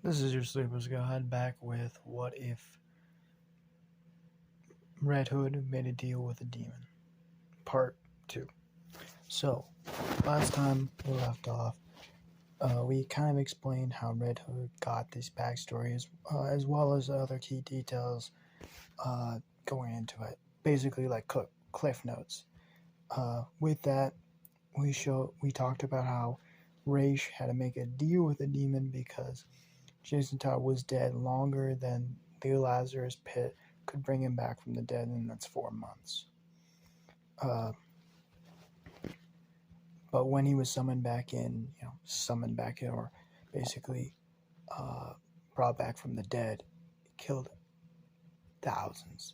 This is your Sleeper's Guide back with What If Red Hood Made a Deal with a Demon, Part 2. So, last time we left off, we kind of explained how Red Hood got this backstory as well as other key details going into it. Basically, like cliff notes. With that, we talked about how Ra's had to make a deal with the demon because Jason Todd was dead longer than the Lazarus pit could bring him back from the dead, and that's 4 months. But when he was summoned back in, or basically brought back from the dead, he killed hundreds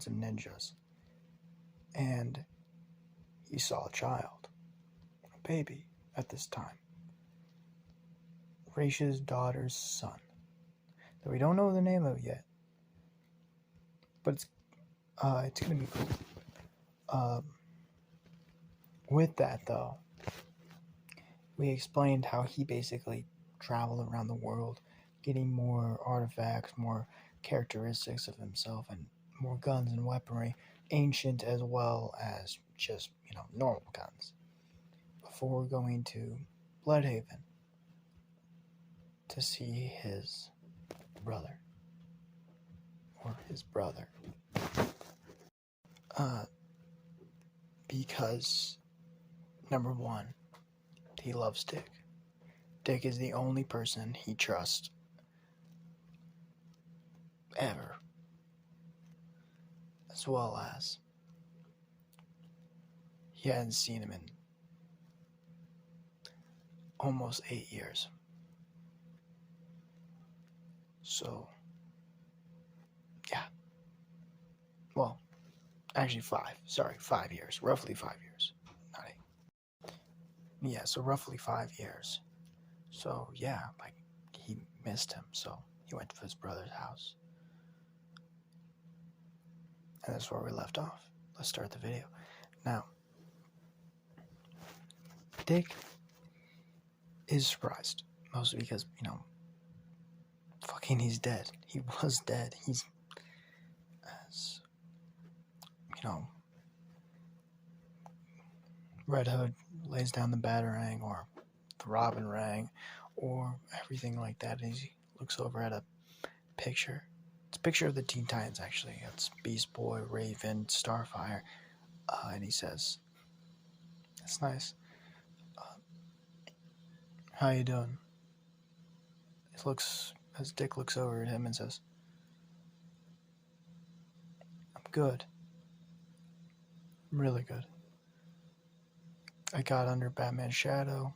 of ninjas. And he saw a child, a baby at this time. Ra's daughter's son. That we don't know the name of yet, but it's gonna be cool. With that though, we explained how he basically traveled around the world, getting more artifacts, more characteristics of himself, and more guns and weaponry, ancient as well as just normal guns, before going to Bloodhaven to see his brother. Because, number one, he loves Dick. Dick is the only person he trusts ever. As well as he hadn't seen him in almost 8 years. So, yeah. Well, actually 5. Sorry, 5 years. Roughly 5 years. Not 8. Yeah, so roughly 5 years. So, yeah, like, he missed him, so he went to his brother's house. And that's where we left off. Let's start the video. Now, Dick is surprised. Mostly because, fucking he's dead. He was dead. He's, as, Red Hood lays down the Batarang or the Robin Rang or everything like that. He looks over at a picture. It's a picture of the Teen Titans, actually. It's Beast Boy, Raven, Starfire, and he says, "That's nice. How you doing?" As Dick looks over at him and says, "I'm good. I'm really good. I got under Batman's shadow.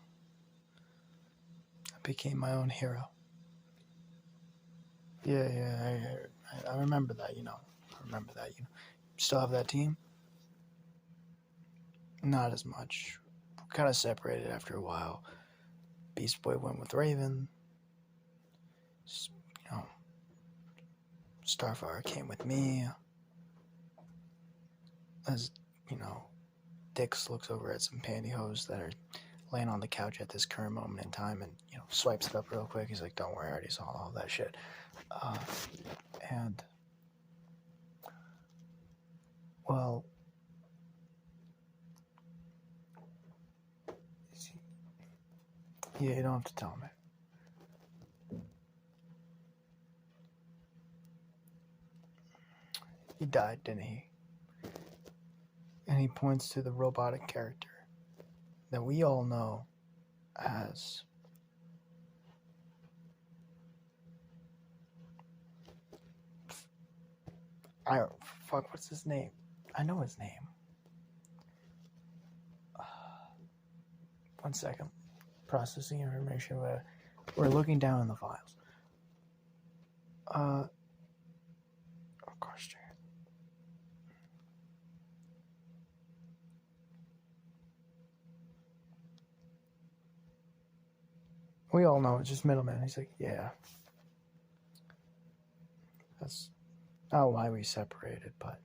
I became my own hero." Yeah, I remember that, Still have that team? Not as much. Kind of separated after a while. Beast Boy went with Raven. Starfire came with me. As, Dix looks over at some pantyhose that are laying on the couch at this current moment in time and, swipes it up real quick. He's like, "Don't worry, I already saw all that shit." Well, yeah, you don't have to tell me. He died, didn't he? And he points to the robotic character that we all know as what's his name? I know his name. 1 second. Processing information. We're looking down in the files. Oh gosh, damn. We all know it's just Middleman. He's like, "Yeah. That's not why we separated, but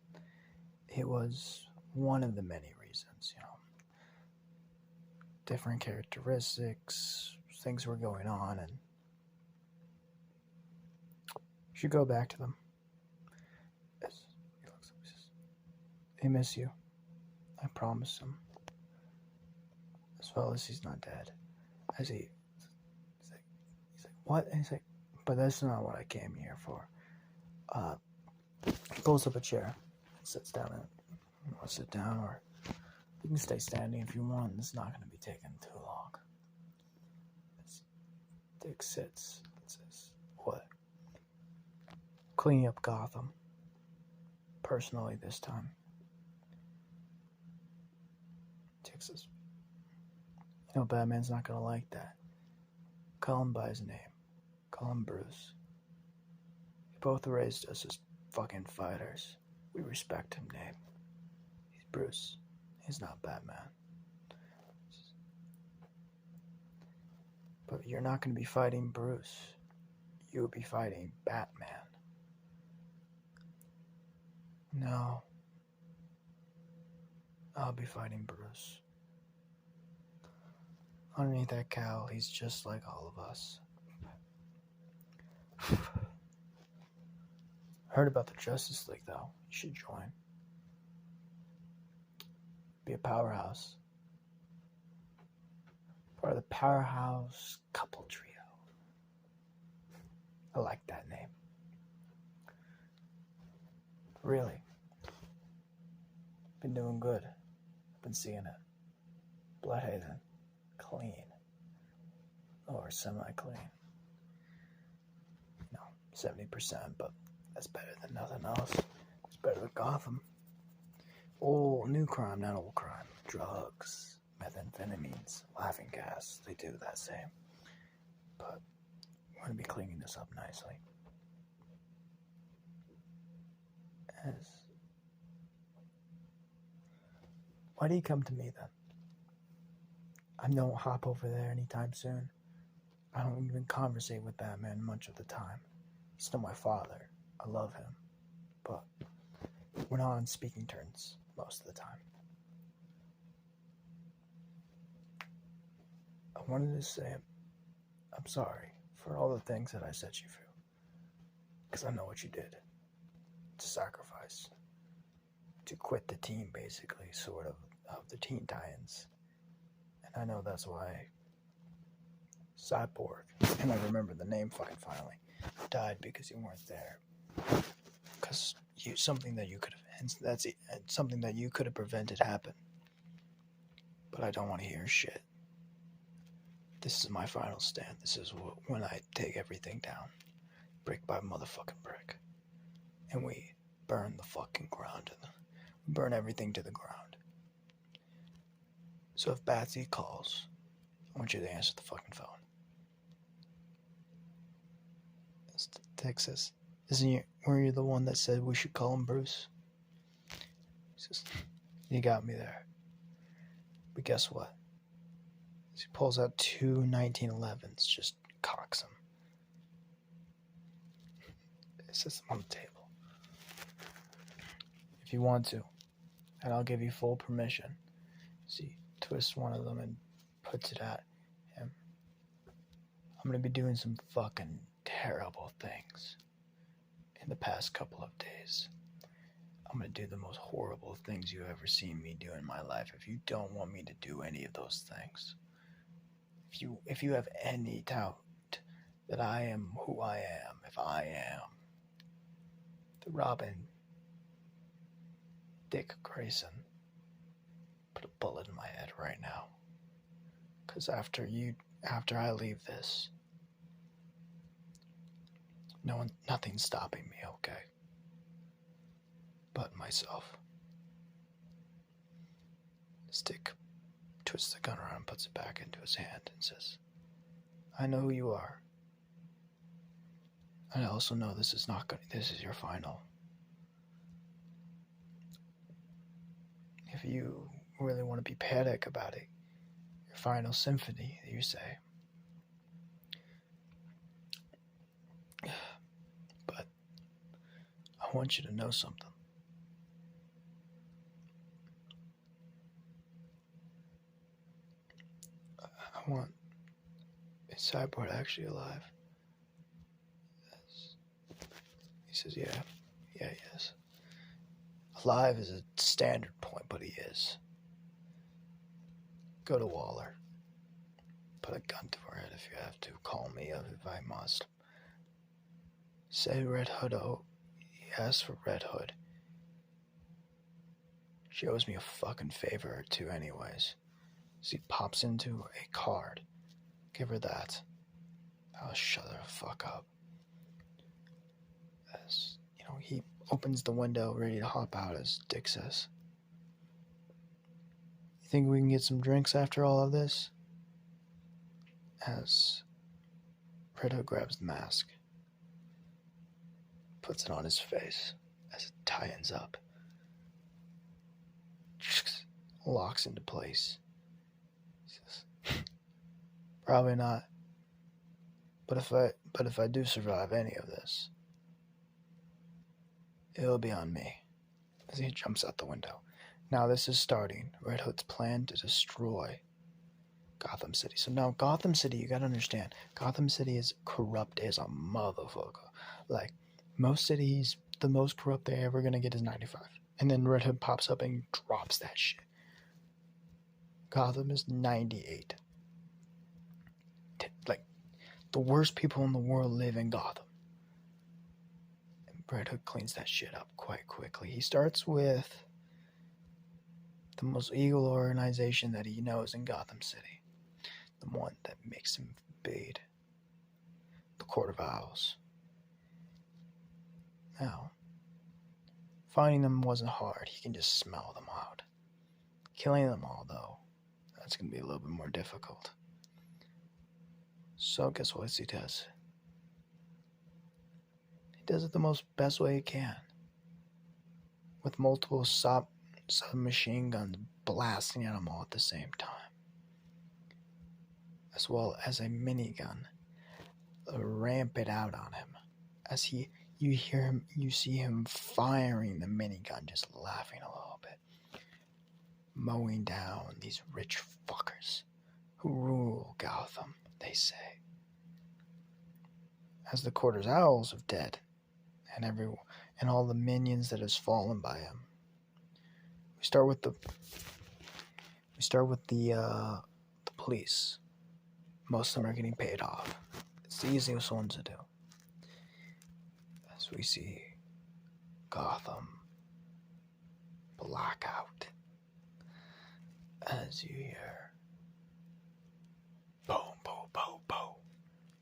it was one of the many reasons, Different characteristics, things were going on, and should go back to them. As he looks up, he says, they miss you. I promise him. As well as he's not dead. As he's like, what? And he's like, but that's not what I came here for. He pulls up a chair and sits down. And you want to sit down, or you can stay standing if you want. It's not going to be taking too long. Dick sits and says, what? Cleaning up Gotham. Personally this time. Dick says, you know, Batman's not going to like that. Call him by his name. Call him Bruce. He both raised us as fucking fighters. We respect him, name. He's Bruce. He's not Batman. But you're not going to be fighting Bruce. You'll be fighting Batman. No. I'll be fighting Bruce. Underneath that cowl, he's just like all of us. Heard about the Justice League, though. You should join. Be a powerhouse. Part of the Powerhouse Couple Trio. I like that name. Really. Been doing good. Been seeing it. Bloodhaven. Clean. Or semi-clean. 70%, but that's better than nothing else. It's better than Gotham. Oh, new crime, not old crime. Drugs, methamphetamines, laughing gas. They do that same. But we're going to be cleaning this up nicely. Why do you come to me then? I don't hop over there anytime soon. I don't even conversate with Batman much of the time. He's still my father. I love him. But we're not on speaking terms most of the time. I wanted to say I'm sorry for all the things that I set you through. Because I know what you did. To sacrifice. To quit the team, basically, sort of the Teen Titans. And I know that's why Cyborg, and I remember the name fucking finally, died because you weren't there. Because something that you could have, something that you could have prevented happened. But I don't want to hear shit. This is my final stand. This is when I take everything down, brick by motherfucking brick, and we burn the fucking ground. We burn everything to the ground. So if Batsy calls, I want you to answer the fucking phone. It's Texas. Were you the one that said we should call him Bruce? He says, you got me there. But guess what? He pulls out two 1911s, just cocks them. It sets them on the table. If you want to, and I'll give you full permission. See, twists one of them and puts it at him. I'm gonna be doing some fucking terrible things in the past couple of days. I'm gonna do the most horrible things you've ever seen me do in my life. If you don't want me to do any of those things, if you have any doubt that I am who I am, if I am the Robin Dick Grayson, put a bullet in my head right now. Because after I leave this, nothing's stopping me, okay? But myself. Stick twists the gun around and puts it back into his hand and says, I know who you are. And I also know this is your final. If you really want to be pathetic about it, your final symphony, you say. But I want you to know something. I want Cyborg actually alive. says, yeah, he is. Alive is a standard point, but he is. Go to Waller. Put a gun to her head if you have to. Call me up if I must. Say Red Hood, oh, he asks for Red Hood. She owes me a fucking favor or two anyways. So he pops into a card. Give her that. I'll shut her the fuck up. As, he opens the window ready to hop out as Dick says. You think we can get some drinks after all of this? As Red Hood grabs the mask. Puts it on his face as it tightens up. Locks into place. He says, probably not. But if I do survive any of this, it'll be on me. As he jumps out the window. Now this is starting Red Hood's plan to destroy Gotham City. So now Gotham City, you gotta understand, Gotham City is corrupt as a motherfucker. Like, most cities, the most corrupt they're ever gonna get is 95. And then Red Hood pops up and drops that shit. Gotham is 98. Like, the worst people in the world live in Gotham. And Red Hood cleans that shit up quite quickly. He starts with the most evil organization that he knows in Gotham City. The one that makes him bade. The Court of Owls. Now, finding them wasn't hard. He can just smell them out. Killing them all, though, that's going to be a little bit more difficult. So guess what he does? He does it the best way he can. With multiple submachine guns blasting at them all at the same time. As well as a minigun. Ramp it out on him. As you see him firing the minigun, just laughing a little bit. Mowing down these rich fuckers who rule Gotham, they say. As the Court of Owls have dead, and all the minions that has fallen by him. We start with the police. Most of them are getting paid off. It's the easiest one to do. As we see Gotham blackout. As you hear boom, boom, boom, boom.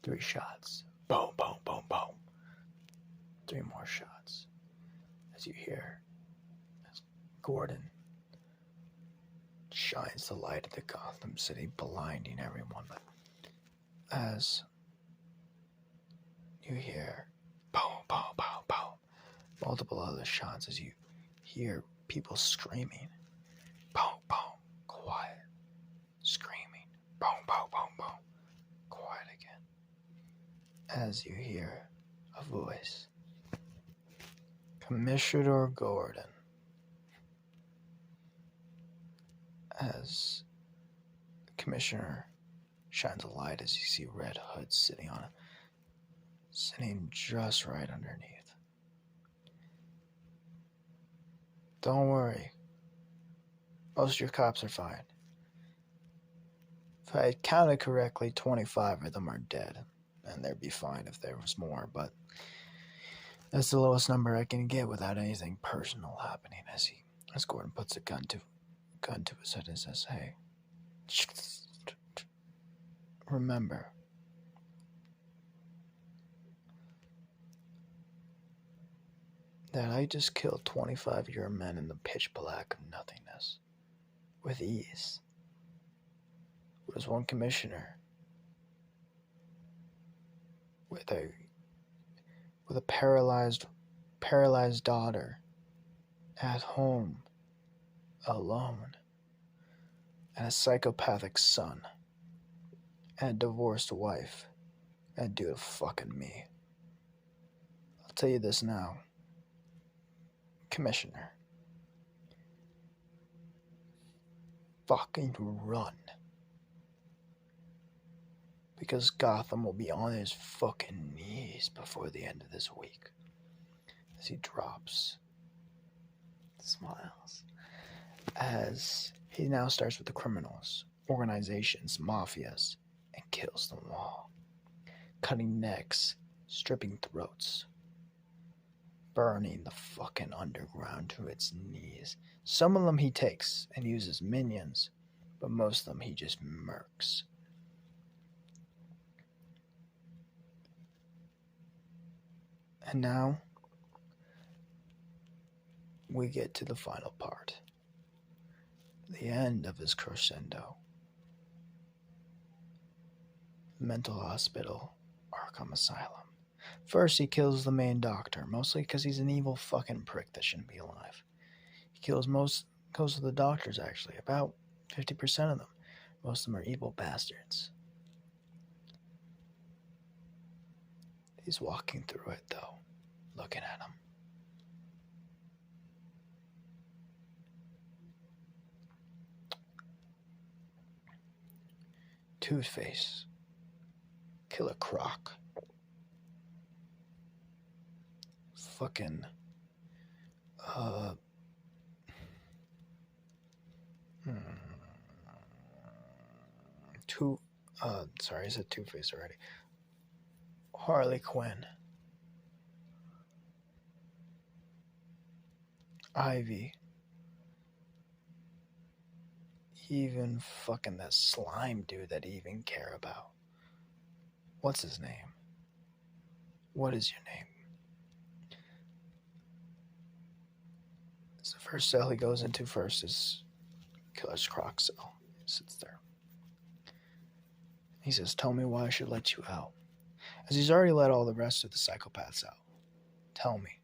3 shots. Boom, boom, boom, boom. 3 more shots. As you hear as Gordon shines the light of the Gotham City, blinding everyone. As you hear boom, boom, boom, boom. Multiple other shots as you hear people screaming. Boom, boom. Quiet. Screaming. Boom, boom, boom, boom. Quiet again. As you hear a voice. Commissioner Gordon. As the commissioner shines a light as you see Red Hood sitting just right underneath. Don't worry. Most of your cops are fine. If I counted correctly, 25 of them are dead. And they'd be fine if there was more, but that's the lowest number I can get without anything personal happening. As Gordon puts a gun to his head and says, hey, remember, that I just killed 25 of your men in the pitch black of nothingness. With ease. There was one commissioner with a paralyzed daughter at home alone, and a psychopathic son, and a divorced wife, and due to fucking me. I'll tell you this now, Commissioner. Fucking run. Because Gotham will be on his fucking knees before the end of this week. as he drops, smiles, as he now starts with the criminals, organizations, mafias, and kills them all, cutting necks, stripping throats, burning the fucking underground to its knees. Some of them he takes and uses minions, but most of them he just murks. And now we get to the final part, the end of his crescendo. Mental hospital, Arkham Asylum. First, he kills the main doctor, mostly because he's an evil fucking prick that shouldn't be alive. He kills of the doctors, actually, about 50% of them. Most of them are evil bastards. He's walking through it, though, looking at him. Two-Face, Killer Croc, fucking, sorry, I said Two-Face already. Harley Quinn, Ivy, even fucking that slime dude that you even care about. What's his name? What is your name? It's the first cell he goes into first is Killer Croc's cell. He sits there. He says, "Tell me why I should let you out." As he's already let all the rest of the psychopaths out. Tell me.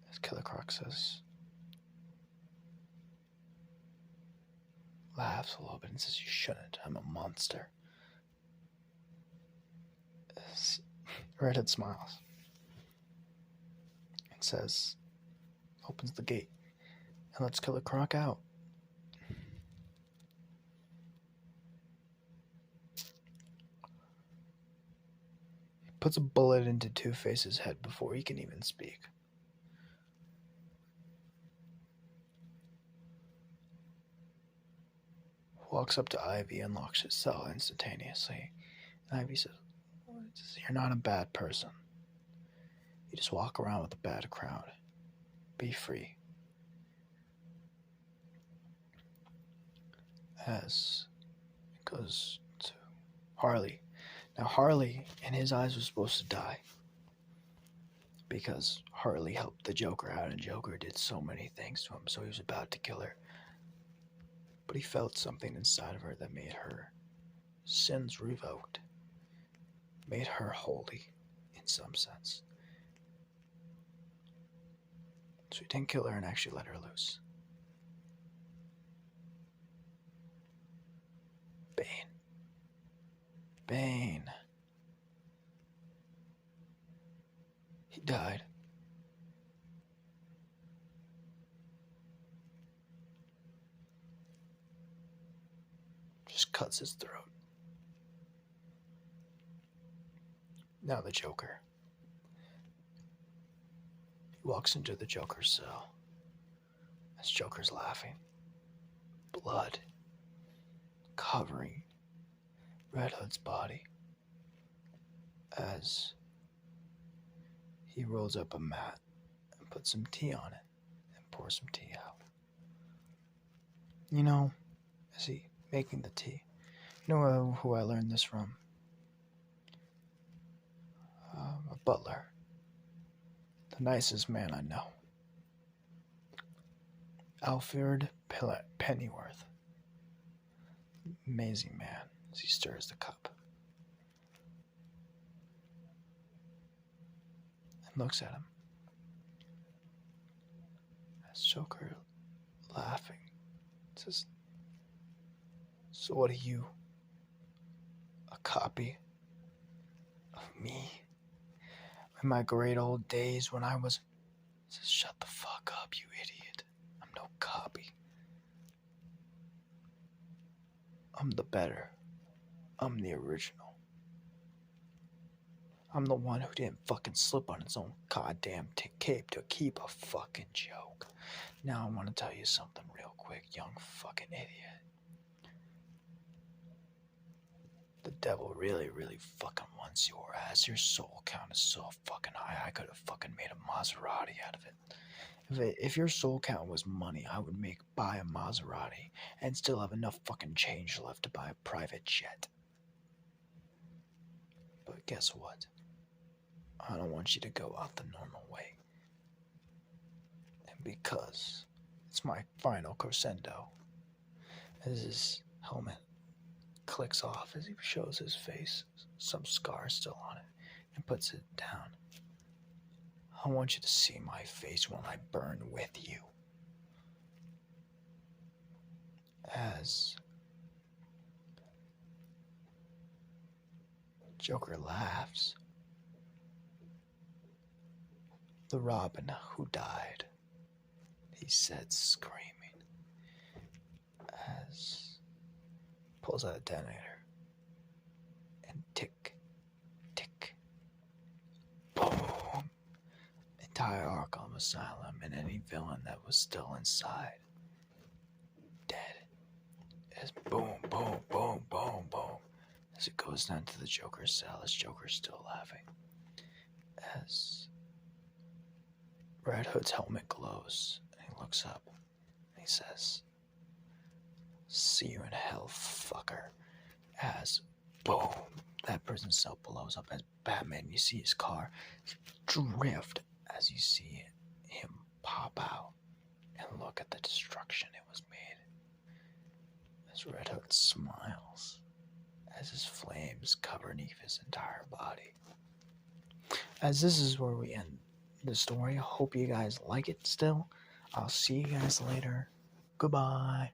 As Killer Croc says, laughs a little bit and says, "You shouldn't. I'm a monster." As Redhead smiles and says, opens the gate and lets Killer Croc out. He puts a bullet into Two-Face's head before he can even speak. Walks up to Ivy and locks his cell instantaneously. And Ivy says, "You're not a bad person. You just walk around with a bad crowd. Be free." As it goes to Harley. Now, Harley, in his eyes, was supposed to die because Harley helped the Joker out, and Joker did so many things to him, so he was about to kill her. But he felt something inside of her that made her sins revoked, made her holy in some sense. So he didn't kill her and actually let her loose. Bane. He died. Just cuts his throat. Now the Joker. He walks into the Joker's cell. As Joker's laughing. Blood covering Red Hood's body. As he rolls up a mat and puts some tea on it and pours some tea out. You know, as he making the tea, you know who I learned this from? A butler. The nicest man I know. Alfred Pennyworth. Amazing man as he stirs the cup. And looks at him. As Joker, laughing, says, "So what are you? A copy of me? In my great old days when I was..." Says, "Shut the fuck up, you idiot. I'm no copy. I'm the better. I'm the original. I'm the one who didn't fucking slip on his own goddamn cape to keep a fucking joke. Now I want to tell you something real quick, young fucking idiot. The devil really, really fucking wants your ass. Your soul count is so fucking high. I could have fucking made a Maserati out of it. If your soul count was money, I would buy a Maserati and still have enough fucking change left to buy a private jet. But guess what? I don't want you to go out the normal way. And because it's my final crescendo, as his helmet clicks off as he shows his face, some scar still on it, and puts it down. I want you to see my face when I burn with you. As Joker laughs, the Robin who died, he said, screaming, as pulls out a detonator, and tick, tick, boom. Entire Arkham Asylum and any villain that was still inside, dead. As boom, boom, boom, boom, boom, as it goes down to the Joker's cell, as Joker's still laughing. As Red Hood's helmet glows, and he looks up, and he says, "See you in hell, fucker." As boom, that prison cell blows up. As Batman, you see his car drift, as you see him pop out and look at the destruction it was made. As Red Hood smiles, as his flames cover his entire body. As this is where we end the story. I hope you guys like it still. I'll see you guys later. Goodbye.